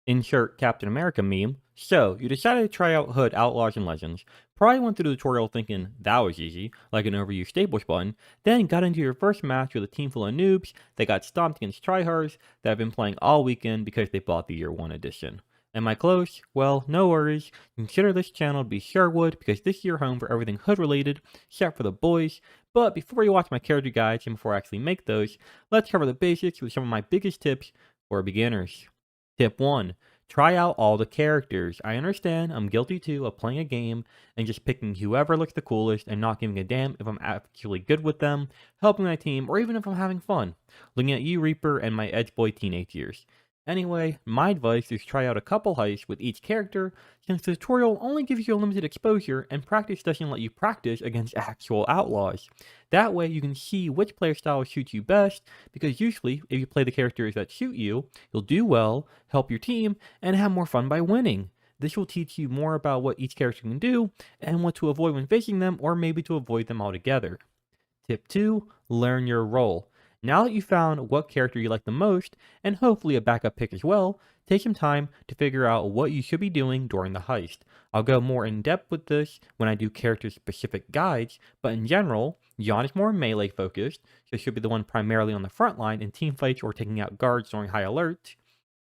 Insert Captain America meme. So, you decided to try out Hood Outlaws and Legends. Probably went through the tutorial thinking that was easy, like an overused staples button, then got into your first match with a team full of noobs that got stomped against tryhards that have been playing all weekend because they bought the Year 1 edition. Am I close? Well, no worries. Consider this channel to be Sherwood because this is your home for everything Hood related, except for the boys. But before you watch my character guides and before I actually make those, let's cover the basics with some of my biggest tips for beginners. Tip 1. Try out all the characters. I understand, I'm guilty too of playing a game and just picking whoever looks the coolest and not giving a damn if I'm actually good with them, helping my team, or even if I'm having fun. Looking at you, Reaper, and my Edge Boy teenage years. Anyway, my advice is try out a couple heists with each character, since the tutorial only gives you a limited exposure and practice doesn't let you practice against actual outlaws. That way you can see which player style suits you best, because usually if you play the characters that suit you, you'll do well, help your team, and have more fun by winning. This will teach you more about what each character can do, and what to avoid when facing them, or maybe to avoid them altogether. Tip 2. Learn your role. Now that you've found what character you like the most, and hopefully a backup pick as well, take some time to figure out what you should be doing during the heist. I'll go more in depth with this when I do character specific guides, but in general, Jan is more melee focused, so should be the one primarily on the front line in team fights or taking out guards during high alert.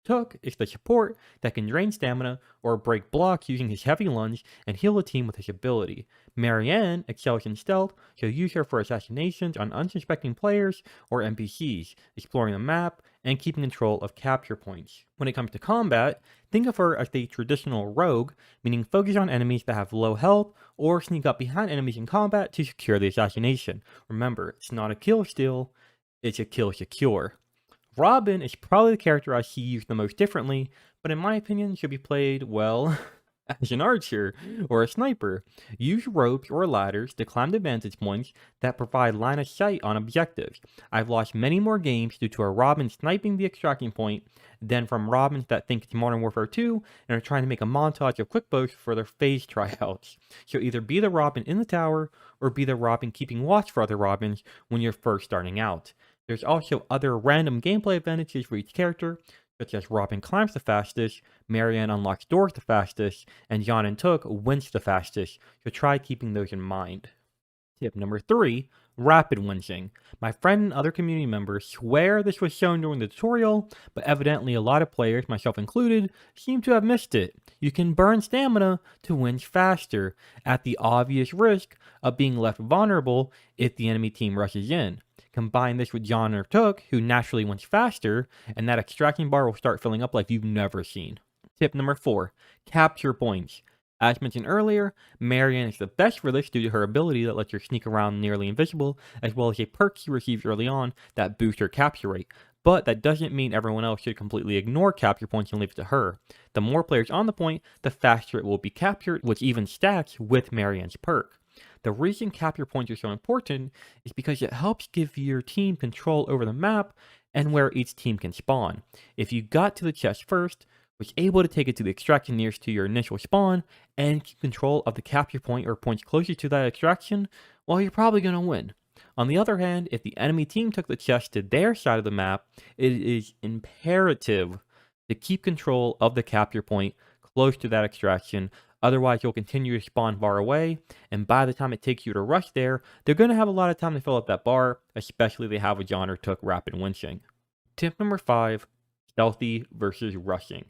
Took is the support that can drain stamina or break blocks using his heavy lunge and heal the team with his ability. Marianne excels in stealth, so use her for assassinations on unsuspecting players or NPCs, exploring the map, and keeping control of capture points. When it comes to combat, think of her as the traditional rogue, meaning focus on enemies that have low health or sneak up behind enemies in combat to secure the assassination. Remember, it's not a kill steal, it's a kill secure. Robin is probably the character I see used the most differently, but in my opinion should be played, well, as an archer or a sniper. Use ropes or ladders to climb to vantage points that provide line of sight on objectives. I've lost many more games due to a Robin sniping the extraction point than from Robins that think it's Modern Warfare 2 and are trying to make a montage of quick boats for their phase tryouts. So either be the Robin in the tower or be the Robin keeping watch for other Robins when you're first starting out. There's also other random gameplay advantages for each character, such as Robin climbs the fastest, Marianne unlocks doors the fastest, and Jan and Took winch the fastest, so try keeping those in mind. Tip number 3, rapid winching. My friend and other community members swear this was shown during the tutorial, but evidently a lot of players, myself included, seem to have missed it. You can burn stamina to winch faster, at the obvious risk of being left vulnerable if the enemy team rushes in. Combine this with Jan or Took, who naturally winch faster, and that extraction bar will start filling up like you've never seen. Tip number 4, capture points. As mentioned earlier, Marianne is the best for this due to her ability that lets her sneak around nearly invisible, as well as a perk she receives early on that boosts her capture rate. But that doesn't mean everyone else should completely ignore capture points and leave it to her. The more players on the point, the faster it will be captured, which even stacks with Marianne's perk. The reason capture points are so important is because it helps give your team control over the map and where each team can spawn. If you got to the chest first, was able to take it to the extraction nearest to your initial spawn, and keep control of the capture point or points closest to that extraction, well, you're probably going to win. On the other hand, if the enemy team took the chest to their side of the map, it is imperative to keep control of the capture point close to that extraction. Otherwise, you'll continue to spawn far away, and by the time it takes you to rush there, they're going to have a lot of time to fill up that bar, especially if they have a Jan or Took rapid winching. Tip number 5, stealthy versus rushing.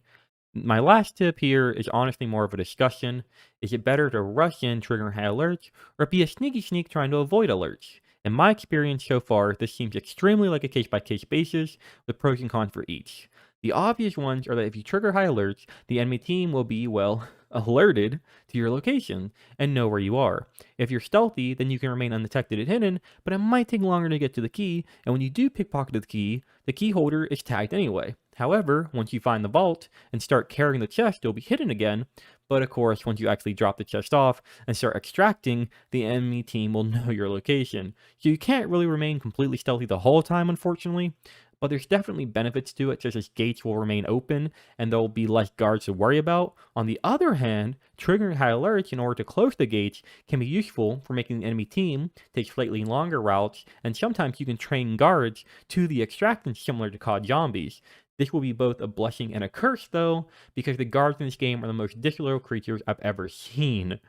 My last tip here is honestly more of a discussion. Is it better to rush in triggering high alerts, or be a sneaky sneak trying to avoid alerts? In my experience so far, this seems extremely like a case-by-case basis, with pros and cons for each. The obvious ones are that if you trigger high alerts, the enemy team will be, well, alerted to your location and know where you are. If you're stealthy, then you can remain undetected and hidden, but it might take longer to get to the key, and when you do pickpocket the key holder is tagged anyway. However, once you find the vault and start carrying the chest, you'll be hidden again, but of course, once you actually drop the chest off and start extracting, the enemy team will know your location. So you can't really remain completely stealthy the whole time, unfortunately. But there's definitely benefits to it, such as gates will remain open and there will be less guards to worry about. On the other hand, triggering high alerts in order to close the gates can be useful for making the enemy team take slightly longer routes, and sometimes you can train guards to the extraction similar to COD zombies. This will be both a blessing and a curse, though, because the guards in this game are the most disloyal creatures I've ever seen.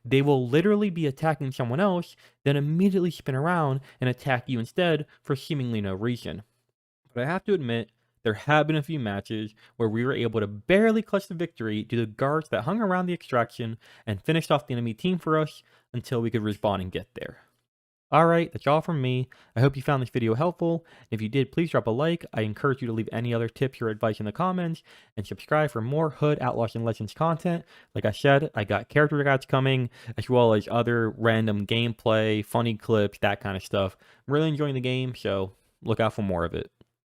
They will literally be attacking someone else, then immediately spin around and attack you instead for seemingly no reason. But I have to admit, there have been a few matches where we were able to barely clutch the victory due to guards that hung around the extraction and finished off the enemy team for us until we could respawn and get there. Alright, that's all from me. I hope you found this video helpful. If you did, please drop a like. I encourage you to leave any other tips or advice in the comments, and subscribe for more Hood, Outlaws, and Legends content. Like I said, I got character guides coming, as well as other random gameplay, funny clips, that kind of stuff. I'm really enjoying the game, so look out for more of it.